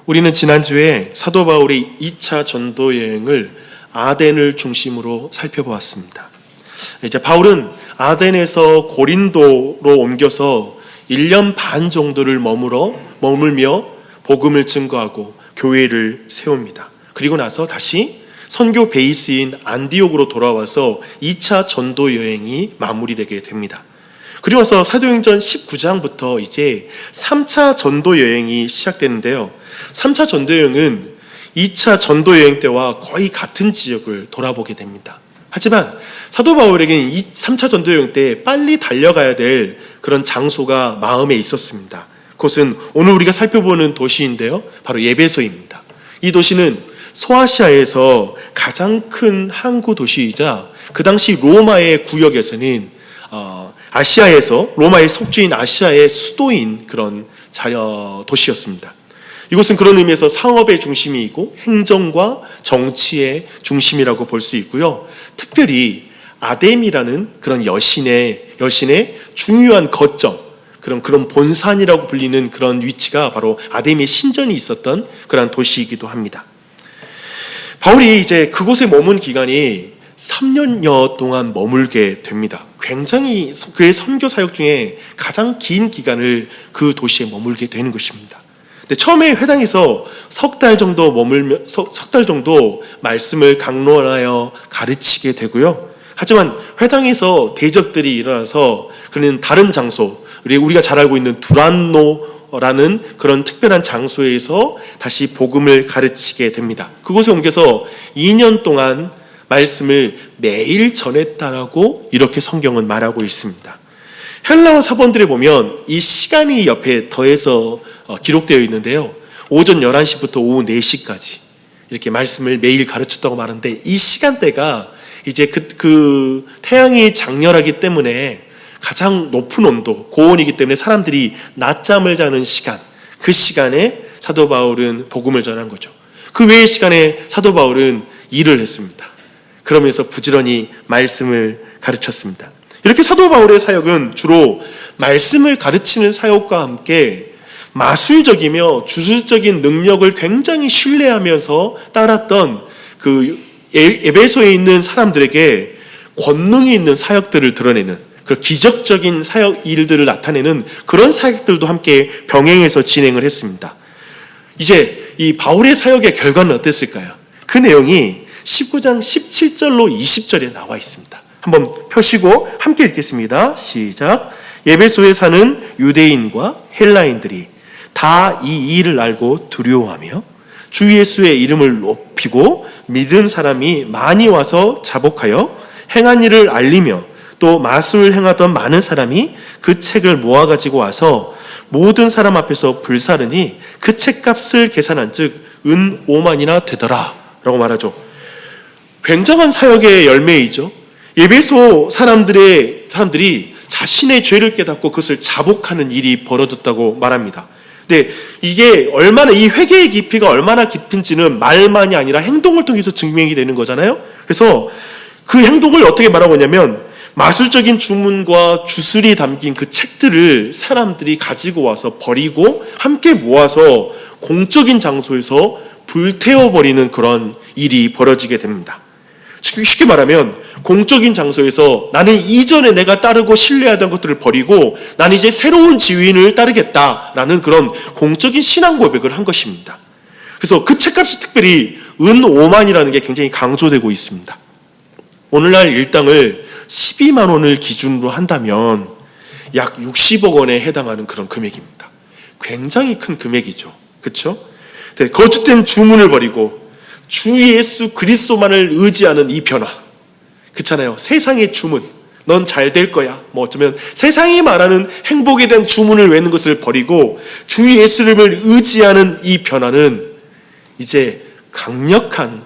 우리는 지난주에 사도 바울의 2차 전도 여행을 아덴을 중심으로 살펴보았습니다. 이제 바울은 아덴에서 고린도로 옮겨서 1년 반 정도를 머물며 복음을 증거하고 교회를 세웁니다. 그리고 나서 다시 선교 베이스인 안디옥으로 돌아와서 2차 전도 여행이 마무리되게 됩니다. 그리고 나서 사도행전 19장부터 이제 3차 전도 여행이 시작되는데요. 3차 전도 여행은 2차 전도 여행 때와 거의 같은 지역을 돌아보게 됩니다. 하지만 사도 바울에게는 3차 전도 여행 때 빨리 달려가야 될 그런 장소가 마음에 있었습니다. 그것은 오늘 우리가 살펴보는 도시인데요, 바로 에베소입니다. 이 도시는 소아시아에서 가장 큰 항구 도시이자 그 당시 로마의 구역에서는 아시아에서 로마의 속주인 아시아의 수도인 그런 도시였습니다. 이곳은 그런 의미에서 상업의 중심이고 행정과 정치의 중심이라고 볼 수 있고요. 특별히 아뎀이라는 그런 여신의 중요한 거점, 그런 본산이라고 불리는 그런 위치가 바로 아뎀의 신전이 있었던 그런 도시이기도 합니다. 바울이 이제 그곳에 머문 기간이 3년여 동안 머물게 됩니다. 굉장히 그의 선교 사역 중에 가장 긴 기간을 그 도시에 머물게 되는 것입니다. 근데 처음에 회당에서 석 달 정도 말씀을 강론하여 가르치게 되고요. 하지만 회당에서 대적들이 일어나서 그는 다른 장소, 우리가 잘 알고 있는 두란노라는 그런 특별한 장소에서 다시 복음을 가르치게 됩니다. 그곳에 옮겨서 2년 동안 말씀을 매일 전했다라고 이렇게 성경은 말하고 있습니다. 헬라어 사본들에 보면 이 시간이 옆에 더해서 기록되어 있는데요. 오전 11시부터 오후 4시까지 이렇게 말씀을 매일 가르쳤다고 말하는데, 이 시간대가 이제 그 태양이 장렬하기 때문에 가장 높은 온도, 고온이기 때문에 사람들이 낮잠을 자는 시간, 그 시간에 사도 바울은 복음을 전한 거죠. 그 외의 시간에 사도 바울은 일을 했습니다. 그러면서 부지런히 말씀을 가르쳤습니다. 이렇게 사도 바울의 사역은 주로 말씀을 가르치는 사역과 함께 마술적이며 주술적인 능력을 굉장히 신뢰하면서 따랐던 그 에베소에 있는 사람들에게 권능이 있는 사역들을 드러내는, 그 기적적인 사역 일들을 나타내는 그런 사역들도 함께 병행해서 진행을 했습니다. 이제 이 바울의 사역의 결과는 어땠을까요? 그 내용이 19장 17절로 20절에 나와 있습니다. 한번 펴시고 함께 읽겠습니다. 시작. 에베소에 사는 유대인과 헬라인들이 다 이 일을 알고 두려워하며 주 예수의 이름을 높이고 믿은 사람이 많이 와서 자복하여 행한 일을 알리며 또 마술을 행하던 많은 사람이 그 책을 모아가지고 와서 모든 사람 앞에서 불사르니 그 책값을 계산한 즉 은 5만이나 되더라 라고 말하죠. 굉장한 사역의 열매이죠. 에베소 사람들이 자신의 죄를 깨닫고 그것을 자복하는 일이 벌어졌다고 말합니다. 근데 이게 이 회개의 깊이가 얼마나 깊은지는 말만이 아니라 행동을 통해서 증명이 되는 거잖아요. 그래서 그 행동을 어떻게 말하고 있냐면, 마술적인 주문과 주술이 담긴 그 책들을 사람들이 가지고 와서 버리고 함께 모아서 공적인 장소에서 불태워버리는 그런 일이 벌어지게 됩니다. 쉽게 말하면 공적인 장소에서 나는 이전에 내가 따르고 신뢰하던 것들을 버리고 나는 이제 새로운 지휘인을 따르겠다라는 그런 공적인 신앙 고백을 한 것입니다. 그래서 그 책값이 특별히 은 5만이라는 게 굉장히 강조되고 있습니다. 오늘날 일당을 12만 원을 기준으로 한다면 약 60억 원에 해당하는 그런 금액입니다. 굉장히 큰 금액이죠. 그렇죠? 거짓된 주문을 버리고 주 예수 그리스도만을 의지하는 이 변화, 그렇잖아요. 세상의 주문, 넌 잘 될 거야, 어쩌면 세상이 말하는 행복에 대한 주문을 외는 것을 버리고 주 예수를 의지하는 이 변화는 이제 강력한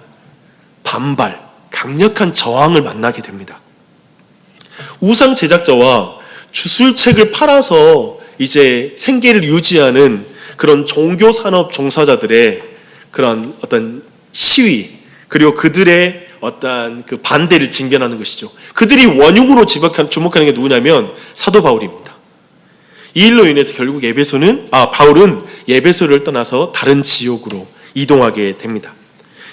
반발, 강력한 저항을 만나게 됩니다. 우상 제작자와 주술책을 팔아서 이제 생계를 유지하는 그런 종교산업 종사자들의 그런 어떤 시위, 그리고 그들의 어떤 그 반대를 징변하는 것이죠. 그들이 원흉으로 주목하는 게 누구냐면 사도 바울입니다. 이 일로 인해서 결국 바울은 예배소를 떠나서 다른 지역으로 이동하게 됩니다.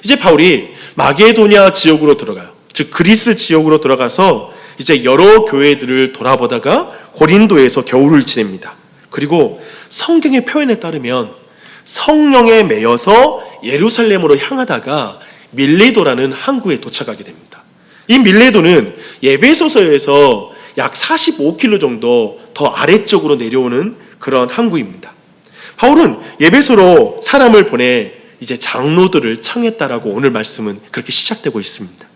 이제 바울이 마게도냐 지역으로 들어가요. 즉 그리스 지역으로 들어가서 이제 여러 교회들을 돌아보다가 고린도에서 겨울을 지냅니다. 그리고 성경의 표현에 따르면 성령에 매여서 예루살렘으로 향하다가 밀레도라는 항구에 도착하게 됩니다. 이 밀레도는 에베소서에서 약 45km 정도 더 아래쪽으로 내려오는 그런 항구입니다. 바울은 에베소로 사람을 보내 이제 장로들을 청했다라고 오늘 말씀은 그렇게 시작되고 있습니다.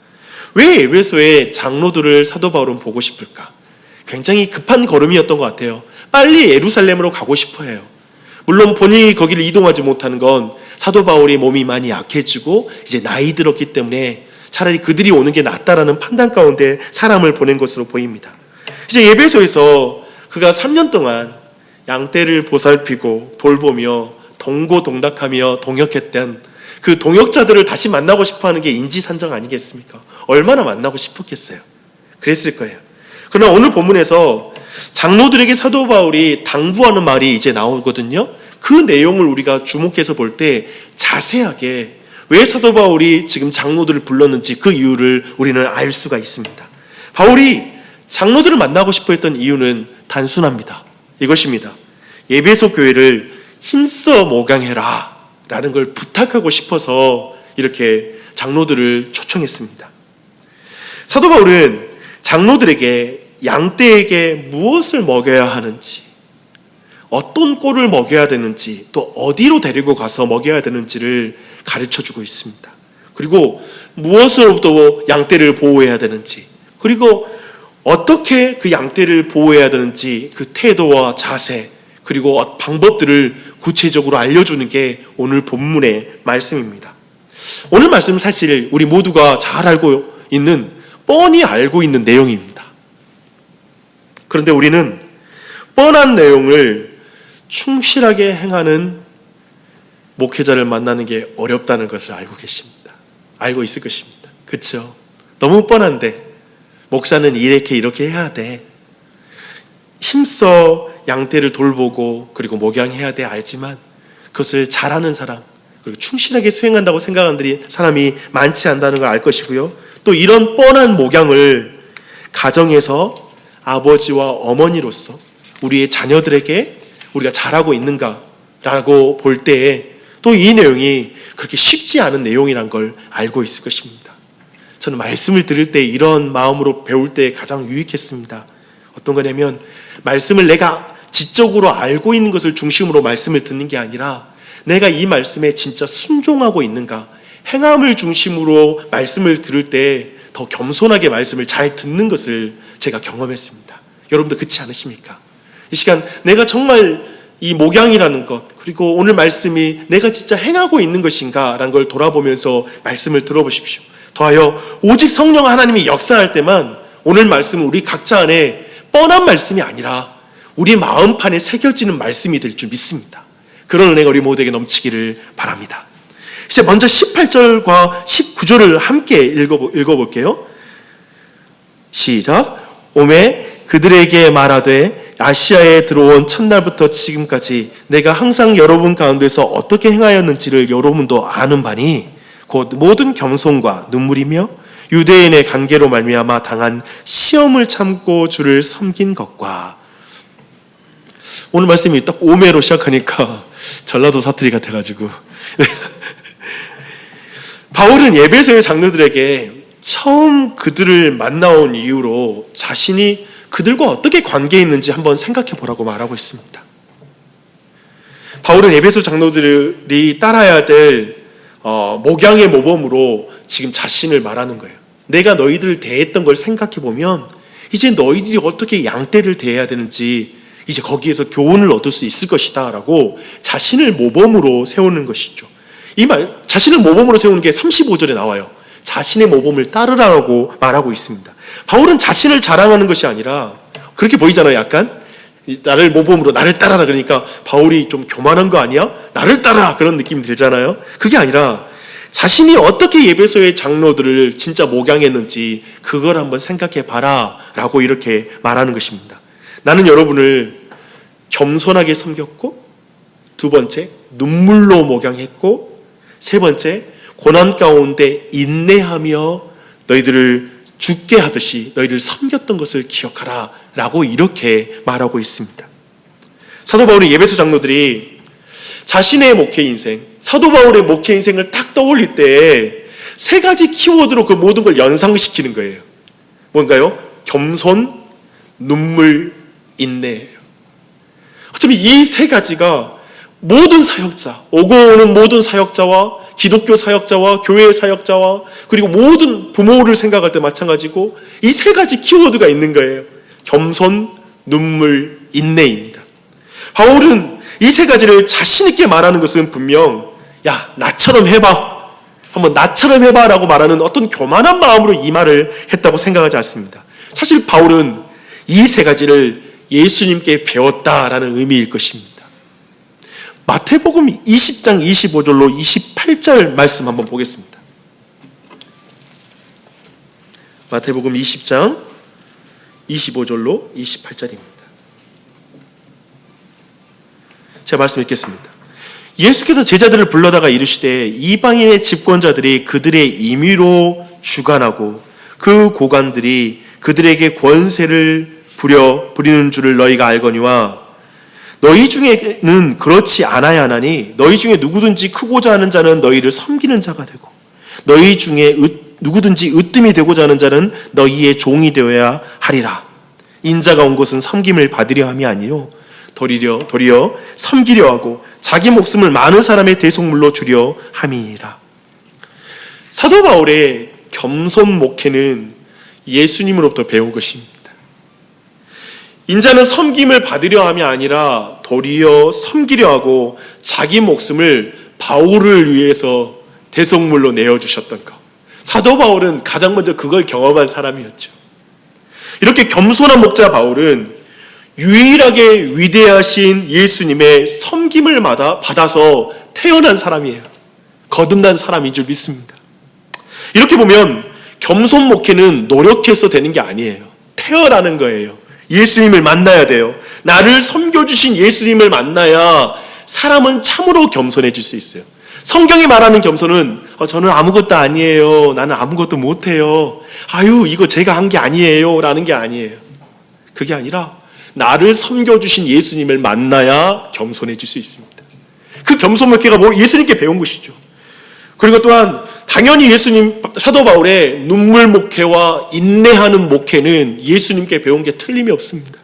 왜 에베소에 장로들을 사도 바울은 보고 싶을까? 굉장히 급한 걸음이었던 것 같아요. 빨리 예루살렘으로 가고 싶어 해요. 물론 본인이 거기를 이동하지 못하는 건 사도 바울이 몸이 많이 약해지고 이제 나이 들었기 때문에 차라리 그들이 오는 게 낫다라는 판단 가운데 사람을 보낸 것으로 보입니다. 이제 에베소에서 그가 3년 동안 양떼를 보살피고 돌보며 동고동락하며 동역했던 그 동역자들을 다시 만나고 싶어하는 게 인지산정 아니겠습니까? 얼마나 만나고 싶었겠어요. 그랬을 거예요. 그러나 오늘 본문에서 장로들에게 사도 바울이 당부하는 말이 이제 나오거든요. 그 내용을 우리가 주목해서 볼 때 자세하게 왜 사도 바울이 지금 장로들을 불렀는지 그 이유를 우리는 알 수가 있습니다. 바울이 장로들을 만나고 싶어 했던 이유는 단순합니다. 이것입니다. 에베소 교회를 힘써 목양해라 라는 걸 부탁하고 싶어서 이렇게 장로들을 초청했습니다. 사도 바울은 장로들에게 양떼에게 무엇을 먹여야 하는지, 어떤 꼴을 먹여야 되는지, 또 어디로 데리고 가서 먹여야 되는지를 가르쳐주고 있습니다. 그리고 무엇으로부터 양떼를 보호해야 되는지, 그리고 어떻게 그 양떼를 보호해야 되는지 그 태도와 자세, 그리고 방법들을 구체적으로 알려주는 게 오늘 본문의 말씀입니다. 오늘 말씀은 사실 우리 모두가 잘 알고 있는, 뻔히 알고 있는 내용입니다. 그런데 우리는 뻔한 내용을 충실하게 행하는 목회자를 만나는 게 어렵다는 것을 알고 계십니다. 알고 있을 것입니다. 그렇죠? 너무 뻔한데 목사는 이렇게 해야 돼. 힘써 양떼를 돌보고 그리고 목양해야 돼 알지만 그것을 잘하는 사람, 그리고 충실하게 수행한다고 생각하는 사람이 많지 않다는 걸 알 것이고요. 또 이런 뻔한 목양을 가정에서 아버지와 어머니로서 우리의 자녀들에게 우리가 잘하고 있는가라고 볼 때에 또 이 내용이 그렇게 쉽지 않은 내용이란 걸 알고 있을 것입니다. 저는 말씀을 들을 때 이런 마음으로 배울 때 가장 유익했습니다. 어떤 거냐면 말씀을 내가 지적으로 알고 있는 것을 중심으로 말씀을 듣는 게 아니라 내가 이 말씀에 진짜 순종하고 있는가, 행함을 중심으로 말씀을 들을 때 더 겸손하게 말씀을 잘 듣는 것을 제가 경험했습니다. 여러분도 그렇지 않으십니까? 이 시간 내가 정말 이 목양이라는 것, 그리고 오늘 말씀이 내가 진짜 행하고 있는 것인가 라는 걸 돌아보면서 말씀을 들어보십시오. 더하여 오직 성령 하나님이 역사할 때만 오늘 말씀은 우리 각자 안에 뻔한 말씀이 아니라 우리 마음판에 새겨지는 말씀이 될 줄 믿습니다. 그런 은혜가 우리 모두에게 넘치기를 바랍니다. 이제 먼저 18절과 19절을 함께 읽어볼게요. 시작. 오매 그들에게 말하되 아시아에 들어온 첫날부터 지금까지 내가 항상 여러분 가운데서 어떻게 행하였는지를 여러분도 아는 바니 곧 모든 겸손과 눈물이며 유대인의 관계로 말미암아 당한 시험을 참고 주를 섬긴 것과. 오늘 말씀이 딱 오매로 시작하니까 전라도 사투리 같아가지고 바울은 에베소의 장로들에게 처음 그들을 만나온 이후로 자신이 그들과 어떻게 관계에 있는지 한번 생각해 보라고 말하고 있습니다. 바울은 에베소 장로들이 따라야 될 목양의 모범으로 지금 자신을 말하는 거예요. 내가 너희들을 대했던 걸 생각해 보면 이제 너희들이 어떻게 양떼를 대해야 되는지 이제 거기에서 교훈을 얻을 수 있을 것이다 라고 자신을 모범으로 세우는 것이죠. 이 말, 자신을 모범으로 세우는 게 35절에 나와요. 자신의 모범을 따르라고 말하고 있습니다. 바울은 자신을 자랑하는 것이 아니라, 그렇게 보이잖아요. 약간 나를 모범으로 나를 따라라 그러니까 바울이 좀 교만한 거 아니야? 나를 따라 그런 느낌이 들잖아요. 그게 아니라 자신이 어떻게 에베소의 장로들을 진짜 목양했는지 그걸 한번 생각해 봐라 라고 이렇게 말하는 것입니다. 나는 여러분을 겸손하게 섬겼고 두 번째, 눈물로 목양했고, 세 번째, 고난 가운데 인내하며 너희들을 죽게 하듯이 너희를 섬겼던 것을 기억하라 라고 이렇게 말하고 있습니다. 사도 바울의 예배소 장로들이 자신의 목회 인생, 사도 바울의 목회 인생을 딱 떠올릴 때 세 가지 키워드로 그 모든 걸 연상시키는 거예요. 뭔가요? 겸손, 눈물, 인내예요. 어쩌면 이 세 가지가 모든 사역자, 오고 오는 모든 사역자와 기독교 사역자와 교회 사역자와 그리고 모든 부모를 생각할 때 마찬가지고 이 세 가지 키워드가 있는 거예요. 겸손, 눈물, 인내입니다. 바울은 이 세 가지를 자신 있게 말하는 것은 분명 야, 나처럼 해봐. 한번 나처럼 해봐 라고 말하는 어떤 교만한 마음으로 이 말을 했다고 생각하지 않습니다. 사실 바울은 이 세 가지를 예수님께 배웠다라는 의미일 것입니다. 마태복음 20장 25절로 28절 말씀 한번 보겠습니다. 마태복음 20장 25절로 28절입니다. 제가 말씀 읽겠습니다. 예수께서 제자들을 불러다가 이르시되 이방인의 집권자들이 그들의 임의로 주관하고 그 고관들이 그들에게 권세를 부리는 줄을 너희가 알거니와 너희 중에는 그렇지 않아야 하나니 너희 중에 누구든지 크고자 하는 자는 너희를 섬기는 자가 되고 너희 중에 누구든지 으뜸이 되고자 하는 자는 너희의 종이 되어야 하리라. 인자가 온 것은 섬김을 받으려 함이 아니요 도리어 섬기려 하고 자기 목숨을 많은 사람의 대속물로 주려 함이니라. 사도 바울의 겸손 목회는 예수님으로부터 배운 것입니다. 인자는 섬김을 받으려 함이 아니라 도리어 섬기려 하고 자기 목숨을 바울을 위해서 대속물로 내어주셨던 것. 사도 바울은 가장 먼저 그걸 경험한 사람이었죠. 이렇게 겸손한 목자 바울은 유일하게 위대하신 예수님의 섬김을 받아서 태어난 사람이에요. 거듭난 사람인 줄 믿습니다. 이렇게 보면 겸손 목회는 노력해서 되는 게 아니에요. 태어나는 거예요. 예수님을 만나야 돼요. 나를 섬겨주신 예수님을 만나야 사람은 참으로 겸손해질 수 있어요. 성경이 말하는 겸손은 저는 아무것도 아니에요. 나는 아무것도 못해요. 아유 이거 제가 한 게 아니에요 라는 게 아니에요. 그게 아니라 나를 섬겨주신 예수님을 만나야 겸손해질 수 있습니다. 그 겸손 목회가 예수님께 배운 것이죠. 그리고 또한 당연히 사도 바울의 눈물 목회와 인내하는 목회는 예수님께 배운 게 틀림이 없습니다.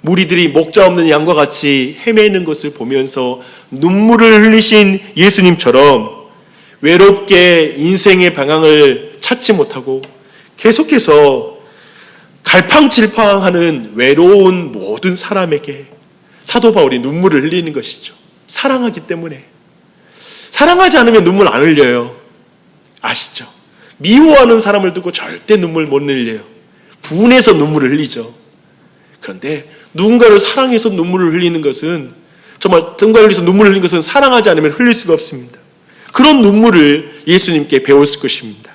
무리들이 목자 없는 양과 같이 헤매는 것을 보면서 눈물을 흘리신 예수님처럼 외롭게 인생의 방향을 찾지 못하고 계속해서 갈팡질팡하는 외로운 모든 사람에게 사도 바울이 눈물을 흘리는 것이죠. 사랑하기 때문에. 사랑하지 않으면 눈물 안 흘려요. 아시죠? 미워하는 사람을 두고 절대 눈물 못 흘려요. 분해서 눈물을 흘리죠. 그런데 누군가를 사랑해서 눈물을 흘리는 것은 정말 누군가를 위해서 눈물을 흘리는 것은 사랑하지 않으면 흘릴 수가 없습니다. 그런 눈물을 예수님께 배웠을 것입니다.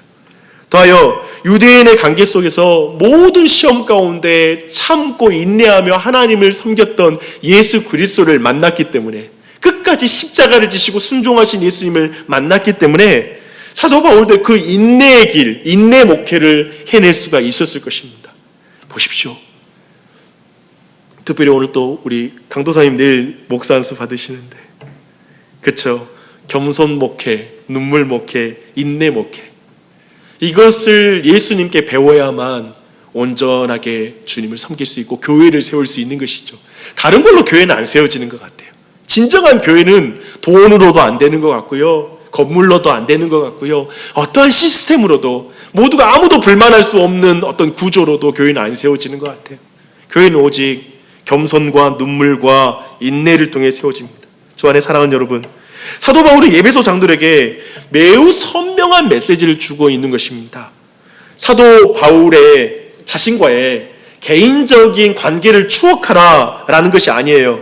더하여 유대인의 관계 속에서 모든 시험 가운데 참고 인내하며 하나님을 섬겼던 예수 그리스도를 만났기 때문에 끝까지 십자가를 지시고 순종하신 예수님을 만났기 때문에 사도 바울도 그 인내의 길, 인내 목회를 해낼 수가 있었을 것입니다. 보십시오. 특별히 오늘 또 우리 강도사님 내일 목사 안수 받으시는데 그렇죠? 겸손 목회, 눈물 목회, 인내 목회 이것을 예수님께 배워야만 온전하게 주님을 섬길 수 있고 교회를 세울 수 있는 것이죠. 다른 걸로 교회는 안 세워지는 것 같아요. 진정한 교회는 돈으로도 안 되는 것 같고요. 건물로도 안 되는 것 같고요. 어떠한 시스템으로도 모두가 아무도 불만할 수 없는 어떤 구조로도 교회는 안 세워지는 것 같아요. 교회는 오직 겸손과 눈물과 인내를 통해 세워집니다. 주 안에 사랑하는 여러분, 사도 바울은 예배소 장들에게 매우 선명한 메시지를 주고 있는 것입니다. 사도 바울의 자신과의 개인적인 관계를 추억하라라는 것이 아니에요.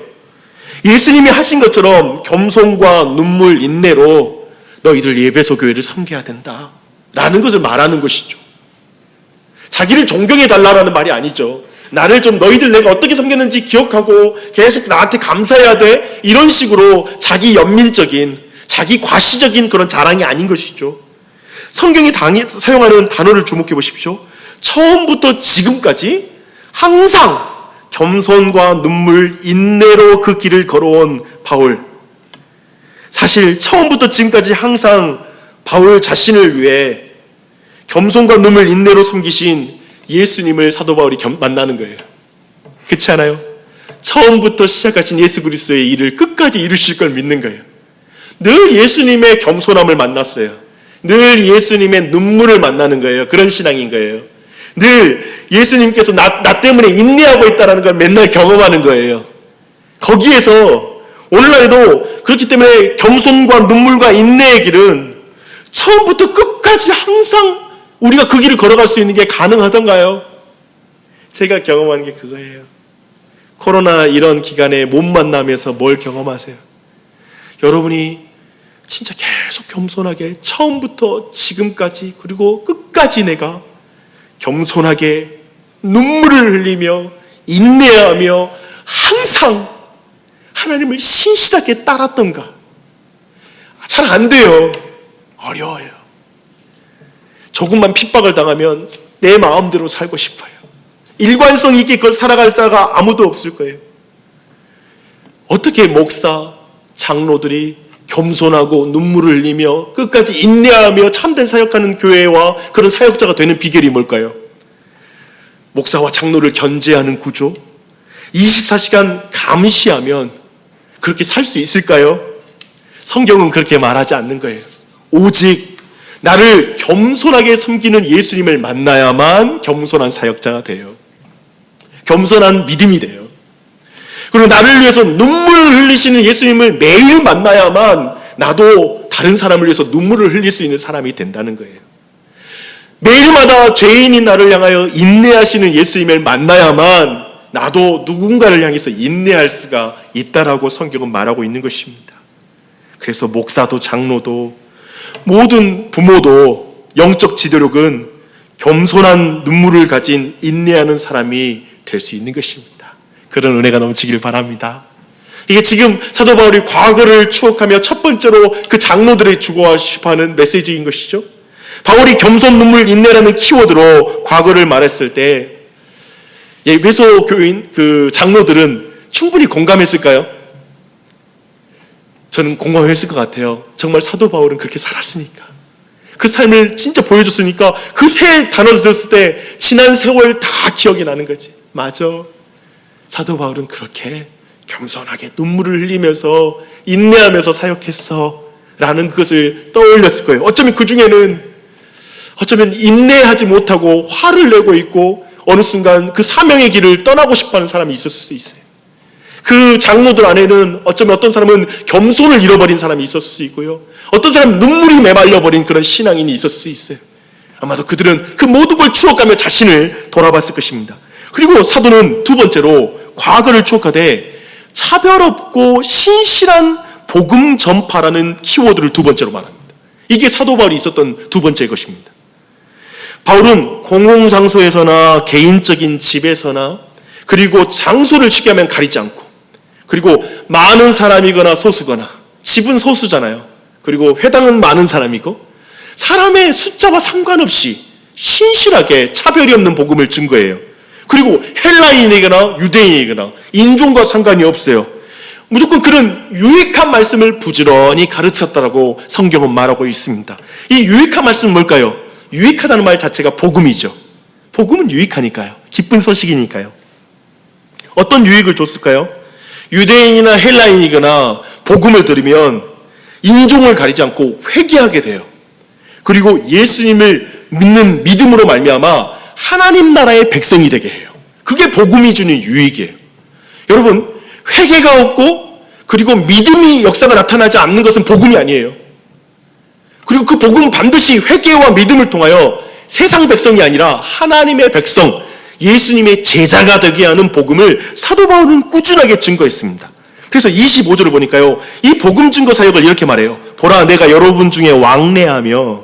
예수님이 하신 것처럼 겸손과 눈물, 인내로 너희들 예배소 교회를 섬겨야 된다라는 것을 말하는 것이죠. 자기를 존경해 달라라는 말이 아니죠. 나를 좀 너희들 내가 어떻게 섬겼는지 기억하고 계속 나한테 감사해야 돼. 이런 식으로 자기 연민적인, 자기 과시적인 그런 자랑이 아닌 것이죠. 성경이 사용하는 단어를 주목해 보십시오. 처음부터 지금까지 항상 겸손과 눈물, 인내로 그 길을 걸어온 바울. 사실 처음부터 지금까지 항상 바울 자신을 위해 겸손과 눈물, 인내로 섬기신 예수님을 사도 바울이 만나는 거예요. 그렇지 않아요? 처음부터 시작하신 예수 그리스도의 일을 끝까지 이루실 걸 믿는 거예요. 늘 예수님의 겸손함을 만났어요. 늘 예수님의 눈물을 만나는 거예요. 그런 신앙인 거예요. 늘 예수님께서 나 때문에 인내하고 있다는 걸 맨날 경험하는 거예요. 거기에서 오늘날에도 그렇기 때문에 겸손과 눈물과 인내의 길은 처음부터 끝까지 항상 우리가 그 길을 걸어갈 수 있는 게 가능하던가요? 제가 경험한 게 그거예요. 코로나 이런 기간에 못 만나면서 뭘 경험하세요? 여러분이 진짜 계속 겸손하게 처음부터 지금까지 그리고 끝까지 내가 겸손하게 눈물을 흘리며 인내하며 항상 하나님을 신실하게 따랐던가? 잘 안 돼요. 어려워요. 조금만 핍박을 당하면 내 마음대로 살고 싶어요. 일관성 있게 그걸 살아갈 자가 아무도 없을 거예요. 어떻게 목사, 장로들이 겸손하고 눈물을 흘리며 끝까지 인내하며 참된 사역하는 교회와 그런 사역자가 되는 비결이 뭘까요? 목사와 장로를 견제하는 구조? 24시간 감시하면 그렇게 살 수 있을까요? 성경은 그렇게 말하지 않는 거예요. 오직 나를 겸손하게 섬기는 예수님을 만나야만 겸손한 사역자가 돼요. 겸손한 믿음이 돼요. 그리고 나를 위해서 눈물을 흘리시는 예수님을 매일 만나야만 나도 다른 사람을 위해서 눈물을 흘릴 수 있는 사람이 된다는 거예요. 매일마다 죄인인 나를 향하여 인내하시는 예수님을 만나야만 나도 누군가를 향해서 인내할 수가 있다라고 성경은 말하고 있는 것입니다. 그래서 목사도 장로도 모든 부모도 영적 지도력은 겸손한 눈물을 가진 인내하는 사람이 될 수 있는 것입니다. 그런 은혜가 넘치길 바랍니다. 이게 지금 사도 바울이 과거를 추억하며 첫 번째로 그 장로들의 주고하고 싶어하는 메시지인 것이죠. 바울이 겸손, 눈물, 인내라는 키워드로 과거를 말했을 때 에베소 교인 그 장로들은 충분히 공감했을까요? 저는 공감했을 것 같아요. 정말 사도 바울은 그렇게 살았으니까. 그 삶을 진짜 보여줬으니까 그 세 단어를 들었을 때 지난 세월 다 기억이 나는 거지. 맞아. 사도 바울은 그렇게 겸손하게 눈물을 흘리면서 인내하면서 사역했어 라는 그것을 떠올렸을 거예요. 어쩌면 그 중에는 인내하지 못하고 화를 내고 있고 어느 순간 그 사명의 길을 떠나고 싶어하는 사람이 있을 수도 있어요. 그 장로들 안에는 어쩌면 어떤 사람은 겸손을 잃어버린 사람이 있었을 수 있고요. 어떤 사람은 눈물이 메말려버린 그런 신앙인이 있었을 수 있어요. 아마도 그들은 그 모든 걸 추억하며 자신을 돌아봤을 것입니다. 그리고 사도는 두 번째로 과거를 추억하되 차별 없고 신실한 복음 전파라는 키워드를 두 번째로 말합니다. 이게 사도 바울이 있었던 두 번째 것입니다. 바울은 공공장소에서나 개인적인 집에서나 그리고 장소를 쉽게 하면 가리지 않고 그리고 많은 사람이거나 소수거나 집은 소수잖아요. 그리고 회당은 많은 사람이고 사람의 숫자와 상관없이 신실하게 차별이 없는 복음을 준 거예요. 그리고 헬라인이거나 유대인이거나 인종과 상관이 없어요. 무조건 그런 유익한 말씀을 부지런히 가르쳤다라고 성경은 말하고 있습니다. 이 유익한 말씀은 뭘까요? 유익하다는 말 자체가 복음이죠. 복음은 유익하니까요. 기쁜 소식이니까요. 어떤 유익을 줬을까요? 유대인이나 헬라인이거나 복음을 들으면 인종을 가리지 않고 회개하게 돼요. 그리고 예수님을 믿는 믿음으로 말미암아 하나님 나라의 백성이 되게 해요. 그게 복음이 주는 유익이에요. 여러분, 회개가 없고 그리고 믿음이 역사가 나타나지 않는 것은 복음이 아니에요. 그리고 그 복음은 반드시 회개와 믿음을 통하여 세상 백성이 아니라 하나님의 백성, 예수님의 제자가 되게 하는 복음을 사도 바울은 꾸준하게 증거했습니다. 그래서 25절을 보니까요, 이 복음 증거 사역을 이렇게 말해요. 보라, 내가 여러분 중에 왕래하며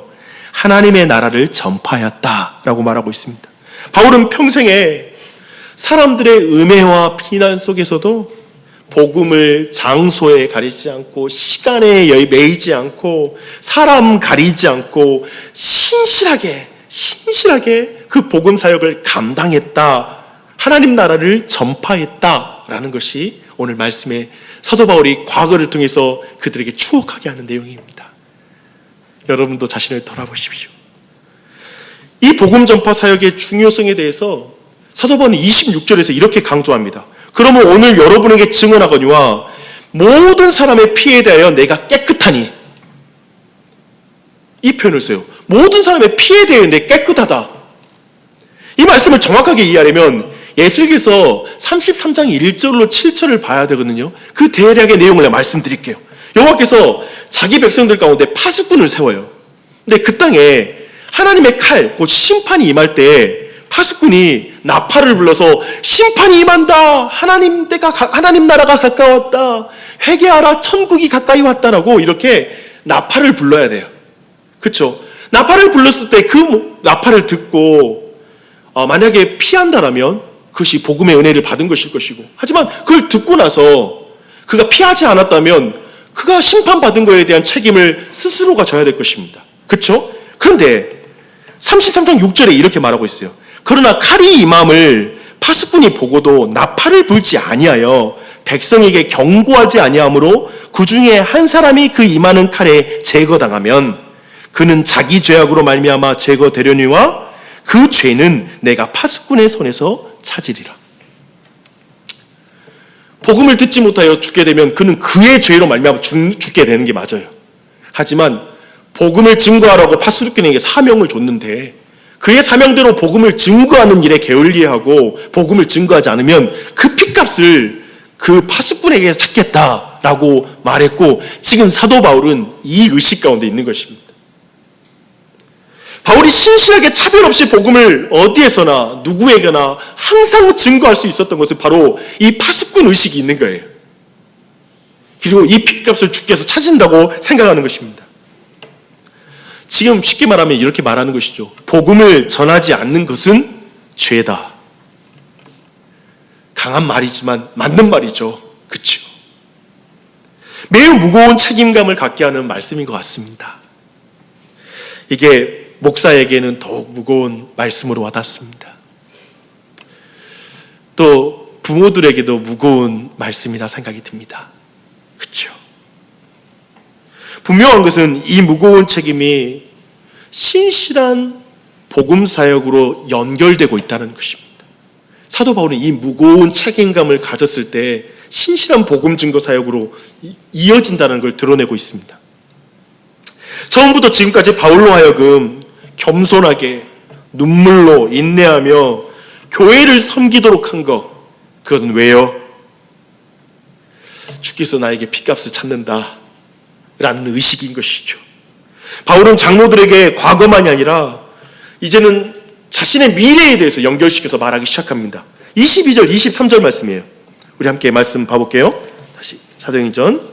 하나님의 나라를 전파하였다라고 말하고 있습니다. 바울은 평생에 사람들의 음해와 비난 속에서도 복음을 장소에 가리지 않고 시간에 매이지 않고 사람 가리지 않고 신실하게 그 복음 사역을 감당했다. 하나님 나라를 전파했다라는 것이 오늘 말씀에 사도 바울이 과거를 통해서 그들에게 추억하게 하는 내용입니다. 여러분도 자신을 돌아보십시오. 이 복음 전파 사역의 중요성에 대해서 사도 바울은 26절에서 이렇게 강조합니다. 그러면 오늘 여러분에게 증언하거니와 모든 사람의 피에 대하여 내가 깨끗하니, 이 표현을 써요. 모든 사람의 피에 대하여 내가 깨끗하다. 이 말씀을 정확하게 이해하려면 에스겔서 33장 1절로 7절을 봐야 되거든요. 그 대략의 내용을 내가 말씀드릴게요. 여호와께서 자기 백성들 가운데 파수꾼을 세워요. 근데 그 땅에 하나님의 칼, 곧 심판이 임할 때 파수꾼이 나팔을 불러서 심판이 임한다. 하나님 나라가 가까웠다. 회개하라. 천국이 가까이 왔다라고 이렇게 나팔을 불러야 돼요. 그렇죠? 나팔을 불렀을 때 그 나팔을 듣고 만약에 피한다라면 그것이 복음의 은혜를 받은 것일 것이고, 하지만 그걸 듣고 나서 그가 피하지 않았다면 그가 심판받은 것에 대한 책임을 스스로가 져야 될 것입니다. 그렇죠? 그런데 33장 6절에 이렇게 말하고 있어요. 그러나 칼이 임함을 파수꾼이 보고도 나팔을 불지 아니하여 백성에게 경고하지 아니하므로 그 중에 한 사람이 그 임하는 칼에 제거당하면 그는 자기 죄악으로 말미암아 제거되려니와 그 죄는 내가 파수꾼의 손에서 찾으리라. 복음을 듣지 못하여 죽게 되면 그는 그의 죄로 말미암아 죽게 되는 게 맞아요. 하지만 복음을 증거하라고 파수꾼에게 사명을 줬는데 그의 사명대로 복음을 증거하는 일에 게을리하고 복음을 증거하지 않으면 그 핏값을 그 파수꾼에게 찾겠다라고 말했고, 지금 사도 바울은 이 의식 가운데 있는 것입니다. 바울이 신실하게 차별 없이 복음을 어디에서나 누구에게나 항상 증거할 수 있었던 것은 바로 이 파수꾼 의식이 있는 거예요. 그리고 이 핏값을 주께서 찾은다고 생각하는 것입니다. 지금 쉽게 말하면 이렇게 말하는 것이죠. 복음을 전하지 않는 것은 죄다. 강한 말이지만 맞는 말이죠. 그렇죠? 매우 무거운 책임감을 갖게 하는 말씀인 것 같습니다. 이게 목사에게는 더욱 무거운 말씀으로 와닿습니다. 또 부모들에게도 무거운 말씀이라 생각이 듭니다. 그렇죠? 분명한 것은 이 무거운 책임이 신실한 복음 사역으로 연결되고 있다는 것입니다. 사도 바울은 이 무거운 책임감을 가졌을 때 신실한 복음 증거 사역으로 이어진다는 걸 드러내고 있습니다. 처음부터 지금까지 바울로 하여금 겸손하게 눈물로 인내하며 교회를 섬기도록 한 것, 그건 왜요? 주께서 나에게 핏값을 찾는다 라는 의식인 것이죠. 바울은 장로들에게 과거만이 아니라 이제는 자신의 미래에 대해서 연결시켜서 말하기 시작합니다. 22절, 23절 말씀이에요. 우리 함께 말씀 봐볼게요. 다시 사도행전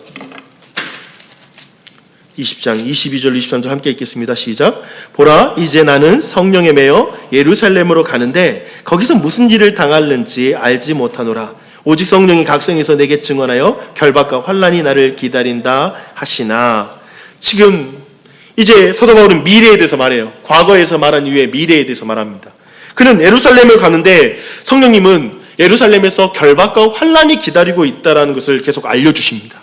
20장 22절, 23절 함께 읽겠습니다. 시작. 보라, 이제 나는 성령에 매여 예루살렘으로 가는데 거기서 무슨 일을 당할는지 알지 못하노라. 오직 성령이 각성에서 내게 증언하여 결박과 환난이 나를 기다린다 하시나. 지금 이제 사도 바울은 미래에 대해서 말해요. 과거에서 말한 이후에 미래에 대해서 말합니다. 그는 예루살렘을 가는데 성령님은 예루살렘에서 결박과 환난이 기다리고 있다는 것을 계속 알려주십니다.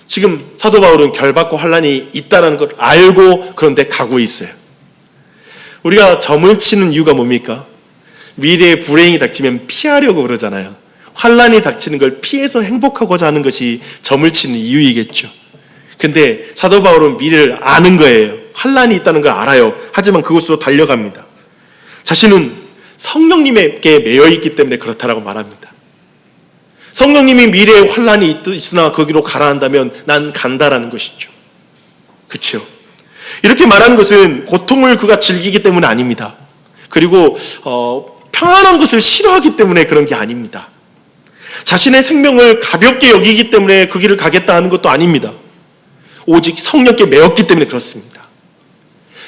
지금 사도 바울은 결박과 환난이 있다는 걸 알고 그런데 가고 있어요. 우리가 점을 치는 이유가 뭡니까? 미래에 불행이 닥치면 피하려고 그러잖아요. 환난이 닥치는 걸 피해서 행복하고자 하는 것이 점을 치는 이유이겠죠. 근데 사도 바울은 미래를 아는 거예요. 환난이 있다는 걸 알아요. 하지만 그곳으로 달려갑니다. 자신은 성령님에게 매여있기 때문에 그렇다라고 말합니다. 성령님이 미래에 환난이 있으나 거기로 가라 한다면 난 간다라는 것이죠. 그렇죠? 이렇게 말하는 것은 고통을 그가 즐기기 때문은 아닙니다. 그리고 평안한 것을 싫어하기 때문에 그런 게 아닙니다. 자신의 생명을 가볍게 여기기 때문에 그 길을 가겠다 하는 것도 아닙니다. 오직 성령께 매였기 때문에 그렇습니다.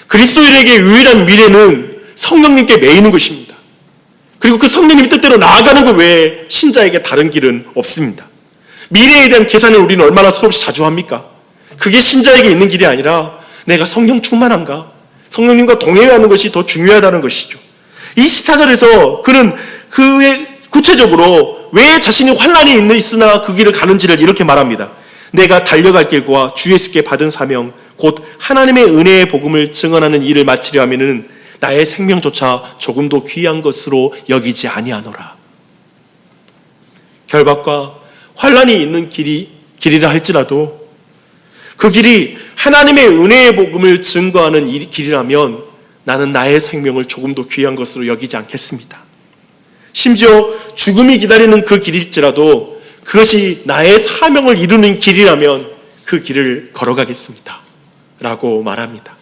그리스도인에게 유일한 미래는 성령님께 매이는 것입니다. 그리고 그 성령님의 뜻대로 나아가는 것 외에 신자에게 다른 길은 없습니다. 미래에 대한 계산을 우리는 얼마나 수없이 자주 합니까? 그게 신자에게 있는 길이 아니라 내가 성령 충만한가? 성령님과 동행하는 것이 더 중요하다는 것이죠. 24절에서 그는 그의 구체적으로 왜 자신이 환난이 있으나 그 길을 가는지를 이렇게 말합니다. 내가 달려갈 길과 주 예수께 받은 사명 곧 하나님의 은혜의 복음을 증언하는 일을 마치려 하면은 나의 생명조차 조금도 귀한 것으로 여기지 아니하노라. 결박과 환난이 있는 길이라 할지라도 그 길이 하나님의 은혜의 복음을 증거하는 길이라면 나는 나의 생명을 조금도 귀한 것으로 여기지 않겠습니다. 심지어 죽음이 기다리는 그 길일지라도 그것이 나의 사명을 이루는 길이라면 그 길을 걸어가겠습니다. 라고 말합니다.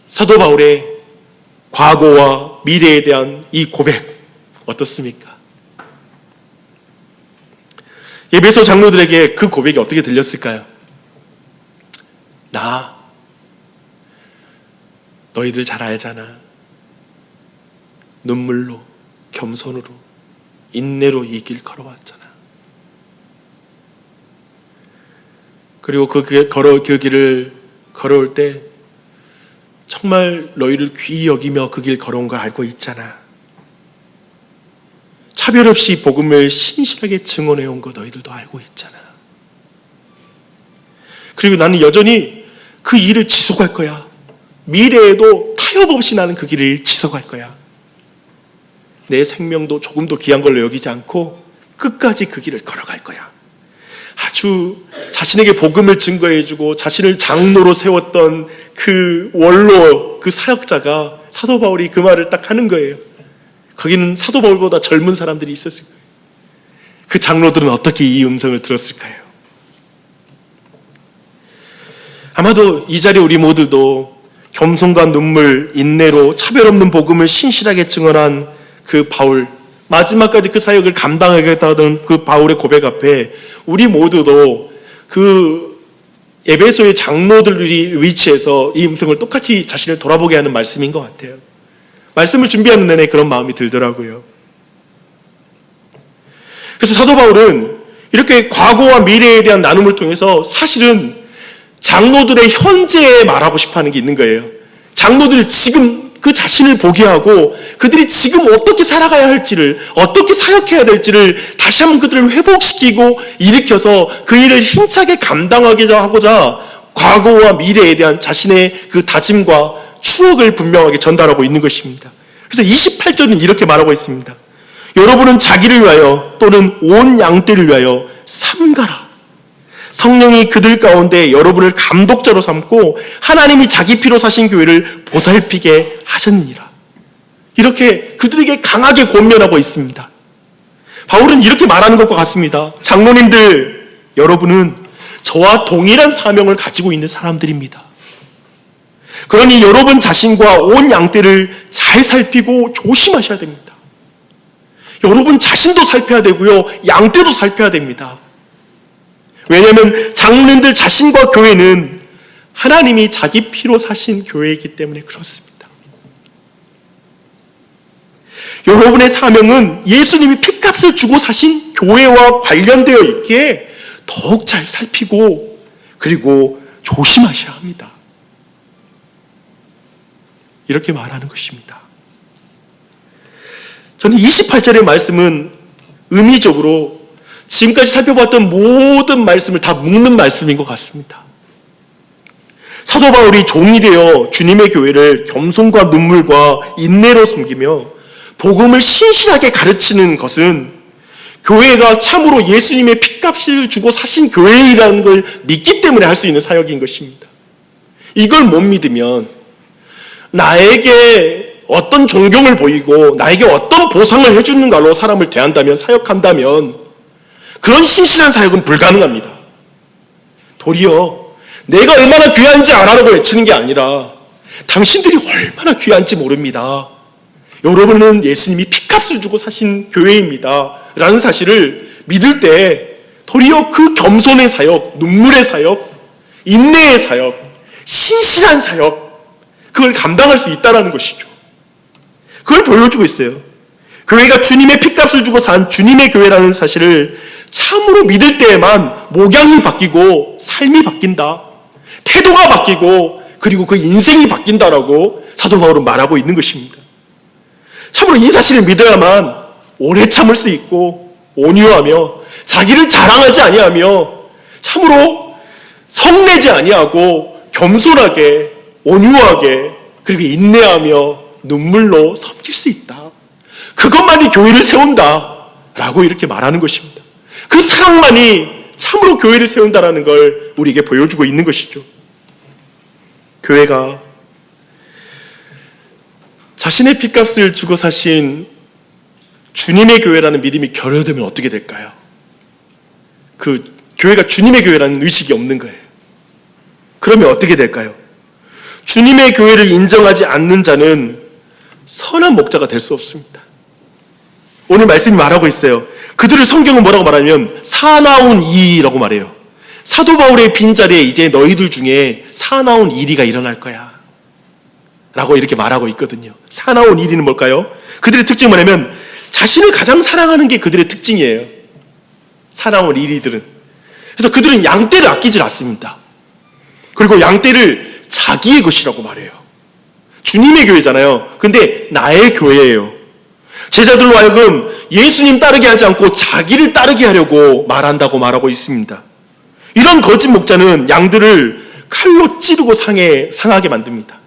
사도 바울의 과거와 미래에 대한 이 고백 어떻습니까? 에베소 장로들에게 그 고백이 어떻게 들렸을까요? 나 너희들 잘 알잖아. 눈물로 겸손으로 인내로 이 길 걸어왔잖아. 그리고 그 길을 걸어올 때 정말 너희를 귀히 여기며 그 길 걸어온 걸 알고 있잖아. 차별 없이 복음을 신실하게 증언해온 거 너희들도 알고 있잖아. 그리고 나는 여전히 그 일을 지속할 거야. 미래에도 타협 없이 나는 그 길을 지속할 거야. 내 생명도 조금도 귀한 걸로 여기지 않고 끝까지 그 길을 걸어갈 거야. 아주 자신에게 복음을 증거해주고 자신을 장로로 세웠던 그 원로, 그 사역자가 사도 바울이 그 말을 딱 하는 거예요. 거기는 사도 바울보다 젊은 사람들이 있었을 거예요. 그 장로들은 어떻게 이 음성을 들었을까요? 아마도 이 자리에 우리 모두도 겸손과 눈물, 인내로 차별 없는 복음을 신실하게 증언한 그 바울, 마지막까지 그 사역을 감당하겠다던 그 바울의 고백 앞에 우리 모두도 그 에베소의 장로들이 위치해서 이 음성을 똑같이 자신을 돌아보게 하는 말씀인 것 같아요. 말씀을 준비하는 내내 그런 마음이 들더라고요. 그래서 사도 바울은 이렇게 과거와 미래에 대한 나눔을 통해서 사실은 장로들의 현재에 말하고 싶어하는 게 있는 거예요. 장로들이 지금 그 자신을 보게 하고 그들이 지금 어떻게 살아가야 할지를, 어떻게 사역해야 될지를 다시 한번 그들을 회복시키고 일으켜서 그 일을 힘차게 감당하게 하고자 과거와 미래에 대한 자신의 그 다짐과 추억을 분명하게 전달하고 있는 것입니다. 그래서 28절은 이렇게 말하고 있습니다. 여러분은 자기를 위하여 또는 온 양떼를 위하여 삼가라. 성령이 그들 가운데 여러분을 감독자로 삼고 하나님이 자기 피로 사신 교회를 보살피게 하셨느니라. 이렇게 그들에게 강하게 권면하고 있습니다. 바울은 이렇게 말하는 것과 같습니다. 장로님들, 여러분은 저와 동일한 사명을 가지고 있는 사람들입니다. 그러니 여러분 자신과 온 양떼를 잘 살피고 조심하셔야 됩니다. 여러분 자신도 살펴야 되고요, 양떼도 살펴야 됩니다. 왜냐하면 장로님들 자신과 교회는 하나님이 자기 피로 사신 교회이기 때문에 그렇습니다. 여러분의 사명은 예수님이 피값을 주고 사신 교회와 관련되어 있기에 더욱 잘 살피고 그리고 조심하셔야 합니다. 이렇게 말하는 것입니다. 저는 28절의 말씀은 의미적으로 지금까지 살펴봤던 모든 말씀을 다 묶는 말씀인 것 같습니다. 사도 바울이 종이 되어 주님의 교회를 겸손과 눈물과 인내로 섬기며 복음을 신실하게 가르치는 것은 교회가 참으로 예수님의 핏값을 주고 사신 교회이라는 걸 믿기 때문에 할 수 있는 사역인 것입니다. 이걸 못 믿으면 나에게 어떤 존경을 보이고 나에게 어떤 보상을 해주는가로 사람을 대한다면, 사역한다면 그런 신실한 사역은 불가능합니다. 도리어 내가 얼마나 귀한지 알아라고 외치는 게 아니라 당신들이 얼마나 귀한지 모릅니다. 여러분은 예수님이 피값을 주고 사신 교회입니다. 라는 사실을 믿을 때 도리어 그 겸손의 사역, 눈물의 사역, 인내의 사역, 신실한 사역, 그걸 감당할 수 있다는 것이죠. 그걸 보여주고 있어요. 교회가 주님의 핏값을 주고 산 주님의 교회라는 사실을 참으로 믿을 때에만 목양이 바뀌고 삶이 바뀐다. 태도가 바뀌고 그리고 그 인생이 바뀐다라고 사도 바울은 말하고 있는 것입니다. 참으로 이 사실을 믿어야만 오래 참을 수 있고 온유하며 자기를 자랑하지 아니하며 참으로 성내지 아니하고 겸손하게 온유하게 그리고 인내하며 눈물로 섬길 수 있다. 그것만이 교회를 세운다라고 이렇게 말하는 것입니다. 그 사랑만이 참으로 교회를 세운다라는 걸 우리에게 보여주고 있는 것이죠. 교회가 자신의 핏값을 주고 사신 주님의 교회라는 믿음이 결여되면 어떻게 될까요? 그 교회가 주님의 교회라는 의식이 없는 거예요. 그러면 어떻게 될까요? 주님의 교회를 인정하지 않는 자는 선한 목자가 될 수 없습니다. 오늘 말씀이 말하고 있어요. 그들을 성경은 뭐라고 말하냐면 사나운 이라고 말해요. 사도 바울의 빈자리에 이제 너희들 중에 사나운 일이가 일어날 거야 라고 이렇게 말하고 있거든요. 사나운 일이는 뭘까요? 그들의 특징이 뭐냐면 자신을 가장 사랑하는 게 그들의 특징이에요. 사나운 일이들은. 그래서 그들은 양떼를 아끼질 않습니다. 그리고 양떼를 자기의 것이라고 말해요. 주님의 교회잖아요. 근데 나의 교회예요. 제자들로 하여금 예수님 따르게 하지 않고 자기를 따르게 하려고 말한다고 말하고 있습니다. 이런 거짓 목자는 양들을 칼로 찌르고 상하게 만듭니다.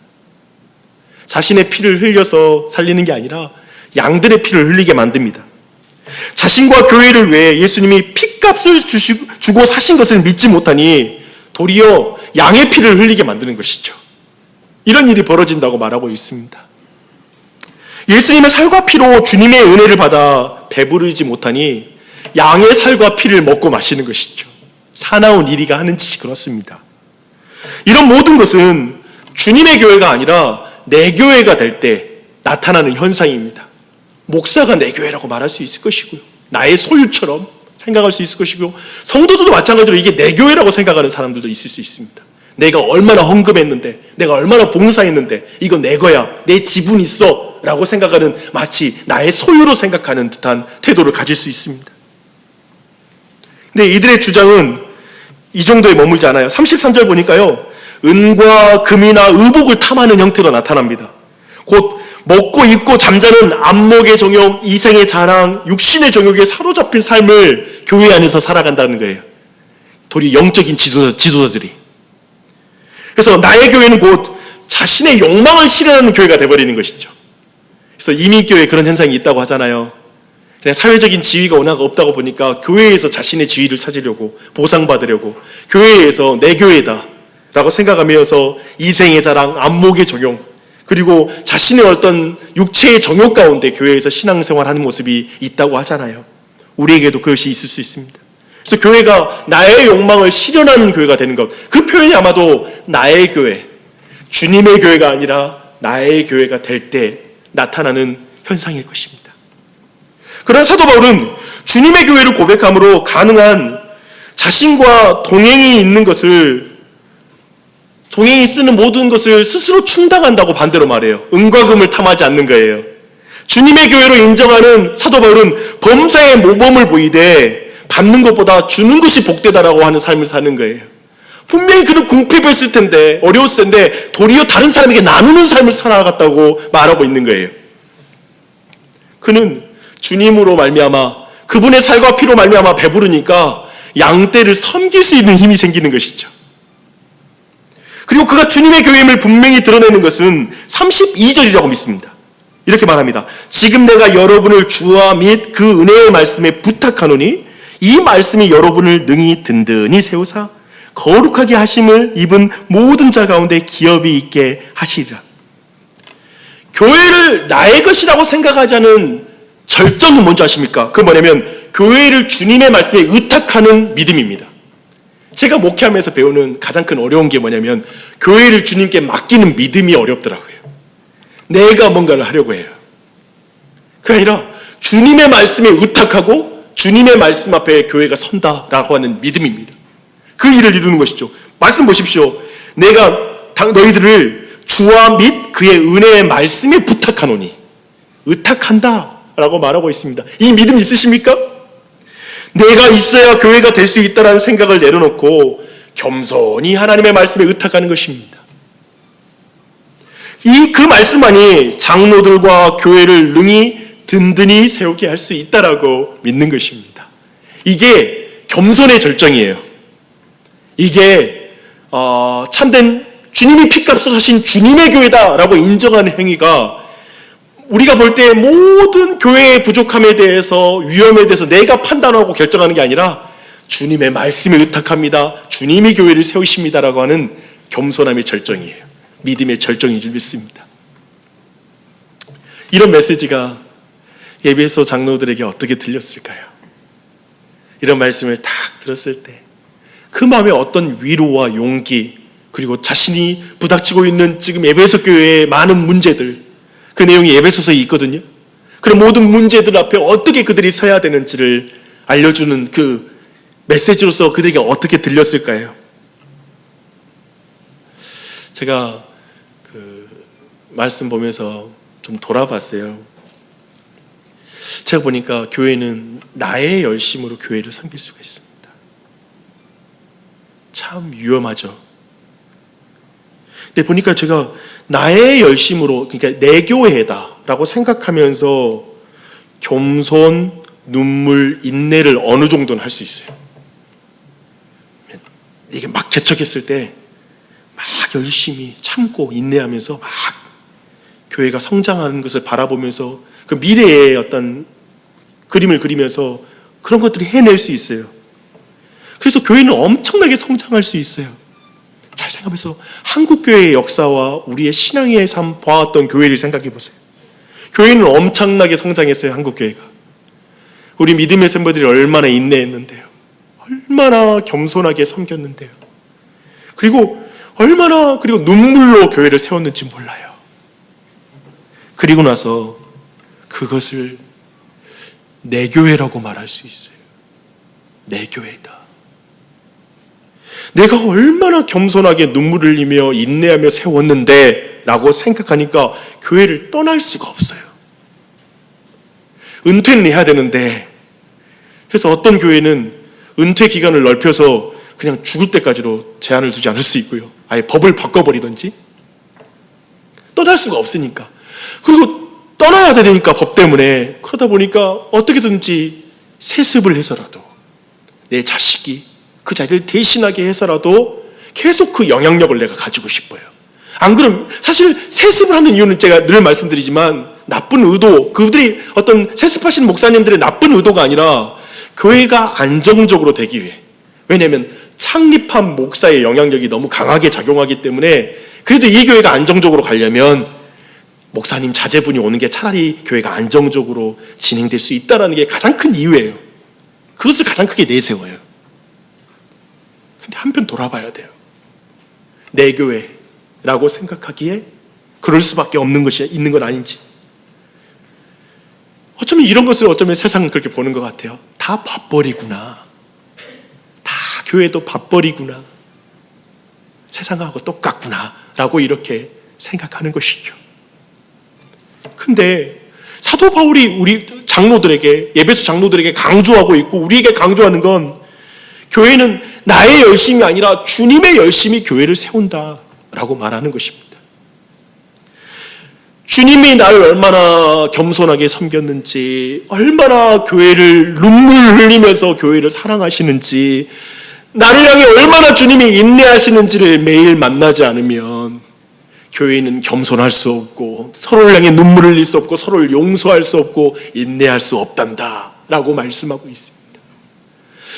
자신의 피를 흘려서 살리는 게 아니라 양들의 피를 흘리게 만듭니다. 자신과 교회를 위해 예수님이 핏값을 주고 사신 것을 믿지 못하니 도리어 양의 피를 흘리게 만드는 것이죠. 이런 일이 벌어진다고 말하고 있습니다. 예수님의 살과 피로 주님의 은혜를 받아 배부르지 못하니 양의 살과 피를 먹고 마시는 것이죠. 사나운 이리가 하는 짓이 그렇습니다. 이런 모든 것은 주님의 교회가 아니라 내 교회가 될 때 나타나는 현상입니다. 목사가 내 교회라고 말할 수 있을 것이고요. 나의 소유처럼 생각할 수 있을 것이고 성도들도 마찬가지로 이게 내 교회라고 생각하는 사람들도 있을 수 있습니다. 내가 얼마나 헌금했는데 내가 얼마나 봉사했는데 이거 내 거야. 내 지분 있어 라고 생각하는 마치 나의 소유로 생각하는 듯한 태도를 가질 수 있습니다. 근데 이들의 주장은 이 정도에 머물지 않아요. 33절 보니까요. 은과 금이나 의복을 탐하는 형태로 나타납니다. 곧 먹고 입고 잠자는 안목의 정욕, 이생의 자랑, 육신의 정욕에 사로잡힌 삶을 교회 안에서 살아간다는 거예요. 도리 영적인 지도자들이. 그래서 나의 교회는 곧 자신의 욕망을 실현하는 교회가 되어버리는 것이죠. 그래서 이민교회에 그런 현상이 있다고 하잖아요. 그냥 사회적인 지위가 워낙 없다고 보니까 교회에서 자신의 지위를 찾으려고 보상받으려고 교회에서 내 교회다 라고 생각하면서 이생의 자랑, 안목의 정욕 그리고 자신의 어떤 육체의 정욕 가운데 교회에서 신앙생활하는 모습이 있다고 하잖아요. 우리에게도 그것이 있을 수 있습니다. 그래서 교회가 나의 욕망을 실현하는 교회가 되는 것, 그 표현이 아마도 나의 교회, 주님의 교회가 아니라 나의 교회가 될 때 나타나는 현상일 것입니다. 그러나 사도 바울은 주님의 교회를 고백함으로 가능한 자신과 동행이 있는 것을 동행이 쓰는 모든 것을 스스로 충당한다고 반대로 말해요. 은과 금을 탐하지 않는 거예요. 주님의 교회로 인정하는 사도 바울은 범사에 모범을 보이되 받는 것보다 주는 것이 복되다라고 하는 삶을 사는 거예요. 분명히 그는 궁핍했을 텐데 어려웠을 텐데 도리어 다른 사람에게 나누는 삶을 살아갔다고 말하고 있는 거예요. 그는 주님으로 말미암아 그분의 살과 피로 말미암아 배부르니까 양떼를 섬길 수 있는 힘이 생기는 것이죠. 그리고 그가 주님의 교회임을 분명히 드러내는 것은 32절이라고 믿습니다. 이렇게 말합니다. 지금 내가 여러분을 주와 및 그 은혜의 말씀에 부탁하노니 이 말씀이 여러분을 능히 든든히 세우사 거룩하게 하심을 입은 모든 자 가운데 기업이 있게 하시리라. 교회를 나의 것이라고 생각하지 않은 절정은 뭔지 아십니까? 그건 뭐냐면 교회를 주님의 말씀에 의탁하는 믿음입니다. 제가 목회하면서 배우는 가장 큰 어려운 게 뭐냐면 교회를 주님께 맡기는 믿음이 어렵더라고요. 내가 뭔가를 하려고 해요. 그게 아니라 주님의 말씀에 의탁하고 주님의 말씀 앞에 교회가 선다라고 하는 믿음입니다. 그 일을 이루는 것이죠. 말씀 보십시오. 내가 너희들을 주와 및 그의 은혜의 말씀에 부탁하노니 의탁한다 라고 말하고 있습니다. 이 믿음 있으십니까? 내가 있어야 교회가 될 수 있다는 생각을 내려놓고 겸손히 하나님의 말씀에 의탁하는 것입니다. 그 말씀만이 장로들과 교회를 능히 든든히 세우게 할 수 있다라고 믿는 것입니다. 이게 겸손의 절정이에요. 이게 참된 주님이 피값을 하신 주님의 교회다라고 인정하는 행위가 우리가 볼 때 모든 교회의 부족함에 대해서 위험에 대해서 내가 판단하고 결정하는 게 아니라 주님의 말씀을 의탁합니다. 주님이 교회를 세우십니다라고 하는 겸손함의 절정이에요. 믿음의 절정인 줄 믿습니다. 이런 메시지가 에베소 장로들에게 어떻게 들렸을까요? 이런 말씀을 딱 들었을 때 그 마음에 어떤 위로와 용기, 그리고 자신이 부닥치고 있는 지금 에베소 교회의 많은 문제들, 그 내용이 에베소서에 있거든요. 그런 모든 문제들 앞에 어떻게 그들이 서야 되는지를 알려주는 그 메시지로서 그들에게 어떻게 들렸을까요? 제가 그 말씀 보면서 좀 돌아봤어요. 제가 보니까 교회는 나의 열심으로 교회를 섬길 수가 있습니다. 참 위험하죠. 근데 보니까 제가 나의 열심으로, 그러니까 내 교회다라고 생각하면서 겸손, 눈물, 인내를 어느 정도는 할 수 있어요. 이게 막 개척했을 때 막 열심히 참고 인내하면서 막 교회가 성장하는 것을 바라보면서 그 미래의 어떤 그림을 그리면서 그런 것들을 해낼 수 있어요. 그래서 교회는 엄청나게 성장할 수 있어요. 잘 생각해서 한국교회의 역사와 우리의 신앙의 삶 보았던 교회를 생각해 보세요. 교회는 엄청나게 성장했어요. 한국교회가. 우리 믿음의 멤버들이 얼마나 인내했는데요. 얼마나 겸손하게 섬겼는데요. 그리고 눈물로 교회를 세웠는지 몰라요. 그리고 나서 그것을 내 교회라고 말할 수 있어요. 내 교회다. 내가 얼마나 겸손하게 눈물을 흘리며 인내하며 세웠는데 라고 생각하니까 교회를 떠날 수가 없어요. 은퇴는 해야 되는데, 그래서 어떤 교회는 은퇴 기간을 넓혀서 그냥 죽을 때까지로 제한을 두지 않을 수 있고요. 아예 법을 바꿔버리든지. 떠날 수가 없으니까. 그리고 떠나야 되니까 법 때문에. 그러다 보니까 어떻게든지 세습을 해서라도 내 자식이 그 자리를 대신하게 해서라도 계속 그 영향력을 내가 가지고 싶어요. 안 그럼 사실 세습을 하는 이유는 제가 늘 말씀드리지만 나쁜 의도, 그들이 어떤 세습하시는 목사님들의 나쁜 의도가 아니라 교회가 안정적으로 되기 위해. 왜냐하면 창립한 목사의 영향력이 너무 강하게 작용하기 때문에 그래도 이 교회가 안정적으로 가려면 목사님 자제분이 오는 게 차라리 교회가 안정적으로 진행될 수 있다는 게 가장 큰 이유예요. 그것을 가장 크게 내세워요. 근데 한편 돌아봐야 돼요. 내 교회라고 생각하기에 그럴 수밖에 없는 것이 있는 건 아닌지. 어쩌면 이런 것을 세상은 그렇게 보는 것 같아요. 다 밥벌이구나. 다 교회도 밥벌이구나. 세상하고 똑같구나. 라고 이렇게 생각하는 것이죠. 근데 사도 바울이 우리 장로들에게, 에베소 장로들에게 강조하고 있고 우리에게 강조하는 건 교회는 나의 열심이 아니라 주님의 열심이 교회를 세운다라고 말하는 것입니다. 주님이 나를 얼마나 겸손하게 섬겼는지, 얼마나 교회를 눈물 흘리면서 교회를 사랑하시는지, 나를 향해 얼마나 주님이 인내하시는지를 매일 만나지 않으면 교회는 겸손할 수 없고 서로를 향해 눈물을 흘릴 수 없고 서로를 용서할 수 없고 인내할 수 없단다 라고 말씀하고 있습니다.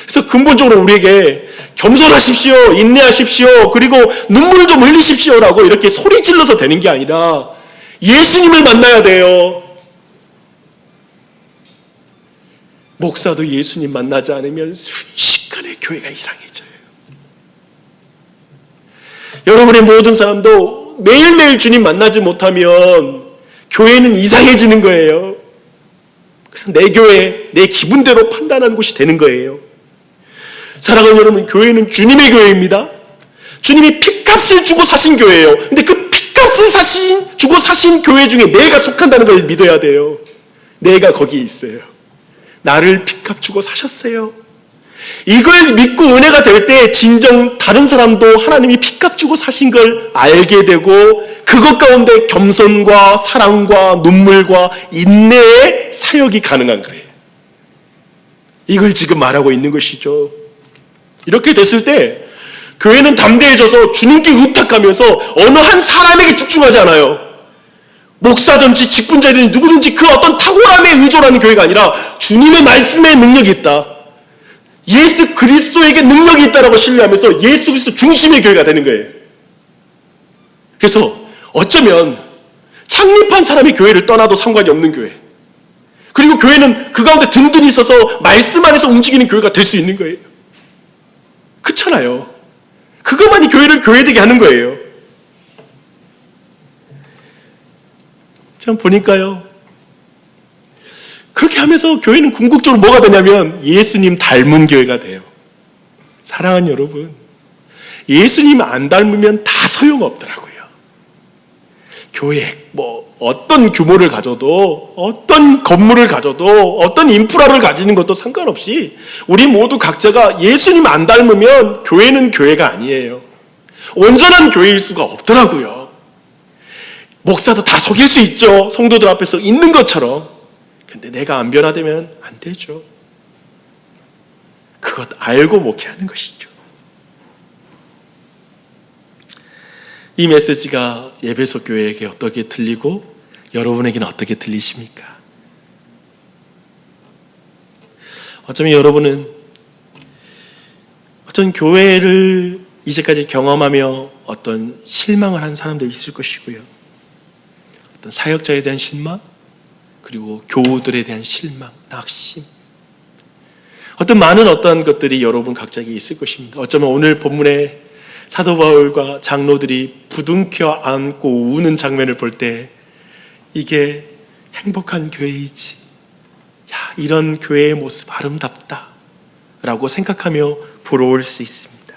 그래서 근본적으로 우리에게 겸손하십시오, 인내하십시오, 그리고 눈물을 좀 흘리십시오 라고 이렇게 소리 질러서 되는 게 아니라 예수님을 만나야 돼요. 목사도 예수님 만나지 않으면 순식간에 교회가 이상해져요. 여러분의 모든 사람도 매일매일 주님 만나지 못하면 교회는 이상해지는 거예요. 그냥 내 교회, 내 기분대로 판단하는 곳이 되는 거예요. 사랑하는 여러분, 교회는 주님의 교회입니다. 주님이 핏값을 주고 사신 교회예요. 근데 그 핏값을 주고 사신 교회 중에 내가 속한다는 걸 믿어야 돼요. 내가 거기에 있어요. 나를 핏값 주고 사셨어요. 이걸 믿고 은혜가 될 때 진정 다른 사람도 하나님이 핏값 주고 사신 걸 알게 되고 그것 가운데 겸손과 사랑과 눈물과 인내의 사역이 가능한 거예요. 이걸 지금 말하고 있는 것이죠. 이렇게 됐을 때 교회는 담대해져서 주님께 의탁하면서 어느 한 사람에게 집중하지 않아요. 목사든지 직분자든지 누구든지 그 어떤 탁월함에 의존하는 교회가 아니라 주님의 말씀에 능력이 있다. 예수 그리스도에게 능력이 있다라고 신뢰하면서 예수 그리스도 중심의 교회가 되는 거예요. 그래서 어쩌면 창립한 사람이 교회를 떠나도 상관이 없는 교회. 그리고 교회는 그 가운데 든든히 있어서 말씀 안에서 움직이는 교회가 될 수 있는 거예요. 그렇잖아요. 그것만이 교회를 교회되게 하는 거예요. 참 보니까요. 그렇게 하면서 교회는 궁극적으로 뭐가 되냐면 예수님 닮은 교회가 돼요. 사랑하는 여러분, 예수님 안 닮으면 다 소용없더라고요. 교회 어떤 규모를 가져도 어떤 건물을 가져도 어떤 인프라를 가지는 것도 상관없이 우리 모두 각자가 예수님 안 닮으면 교회는 교회가 아니에요. 온전한 교회일 수가 없더라고요. 목사도 다 속일 수 있죠. 성도들 앞에서 있는 것처럼. 근데 내가 안 변화되면 안 되죠. 그것 알고 목회하는 것이죠. 이 메시지가 예배소 교회에게 어떻게 들리고 여러분에게는 어떻게 들리십니까? 어쩌면 여러분은 어떤 교회를 이제까지 경험하며 어떤 실망을 한 사람도 있을 것이고요. 어떤 사역자에 대한 실망, 그리고 교우들에 대한 실망, 낙심, 어떤 많은 어떤 것들이 여러분 각자에게 있을 것입니다. 어쩌면 오늘 본문에 사도 바울과 장로들이 부둥켜 안고 우는 장면을 볼 때 이게 행복한 교회이지, 야, 이런 교회의 모습 아름답다 라고 생각하며 부러울 수 있습니다.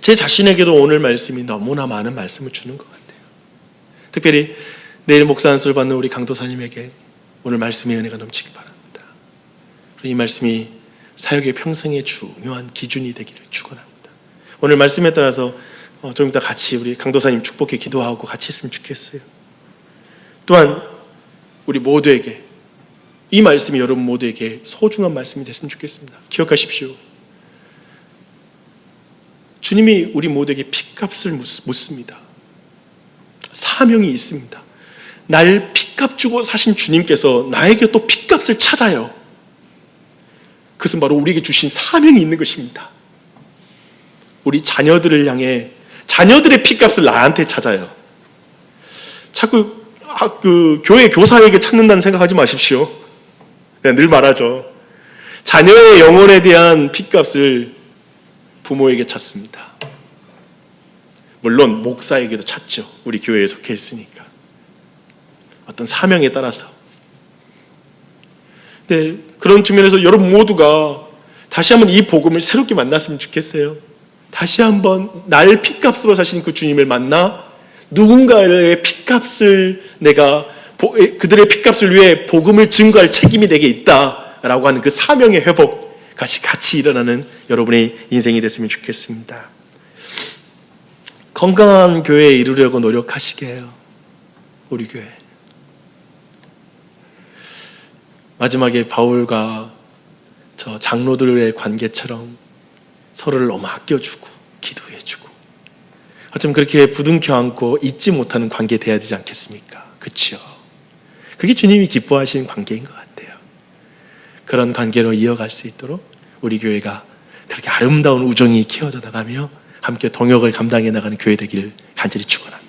제 자신에게도 오늘 말씀이 너무나 많은 말씀을 주는 것 같아요. 특별히 내일 목사 안수를 받는 우리 강도사님에게 오늘 말씀의 은혜가 넘치기 바랍니다. 이 말씀이 사역의 평생의 중요한 기준이 되기를 축원합니다. 오늘 말씀에 따라서 좀 이따 같이 우리 강도사님 축복해 기도하고 같이 했으면 좋겠어요. 또한 우리 모두에게 이 말씀이 여러분 모두에게 소중한 말씀이 됐으면 좋겠습니다. 기억하십시오. 주님이 우리 모두에게 핏값을 묻습니다. 사명이 있습니다. 날 핏값 주고 사신 주님께서 나에게 또 핏값을 찾아요. 그것은 바로 우리에게 주신 사명이 있는 것입니다. 우리 자녀들을 향해 자녀들의 핏값을 나한테 찾아요. 자꾸 교회 교사에게 찾는다는 생각하지 마십시오. 내가 늘 말하죠. 자녀의 영혼에 대한 핏값을 부모에게 찾습니다. 물론 목사에게도 찾죠. 우리 교회에 속해 있으니까. 어떤 사명에 따라서. 네, 그런 측면에서 여러분 모두가 다시 한번 이 복음을 새롭게 만났으면 좋겠어요. 다시 한번 날 핏값으로 사신 그 주님을 만나 누군가의 핏값을 내가 그들의 핏값을 위해 복음을 증거할 책임이 내게 있다라고 하는 그 사명의 회복 같이 일어나는 여러분의 인생이 됐으면 좋겠습니다. 건강한 교회에 이르려고 노력하시게요. 우리 교회. 마지막에 바울과 저 장로들의 관계처럼 서로를 너무 아껴주고 기도해주고 어쩜 그렇게 부둥켜 안고 잊지 못하는 관계 돼야 되지 않겠습니까? 그렇죠? 그게 주님이 기뻐하시는 관계인 것 같아요. 그런 관계로 이어갈 수 있도록 우리 교회가 그렇게 아름다운 우정이 키워져 나가며 함께 동역을 감당해 나가는 교회 되기를 간절히 축원합니다.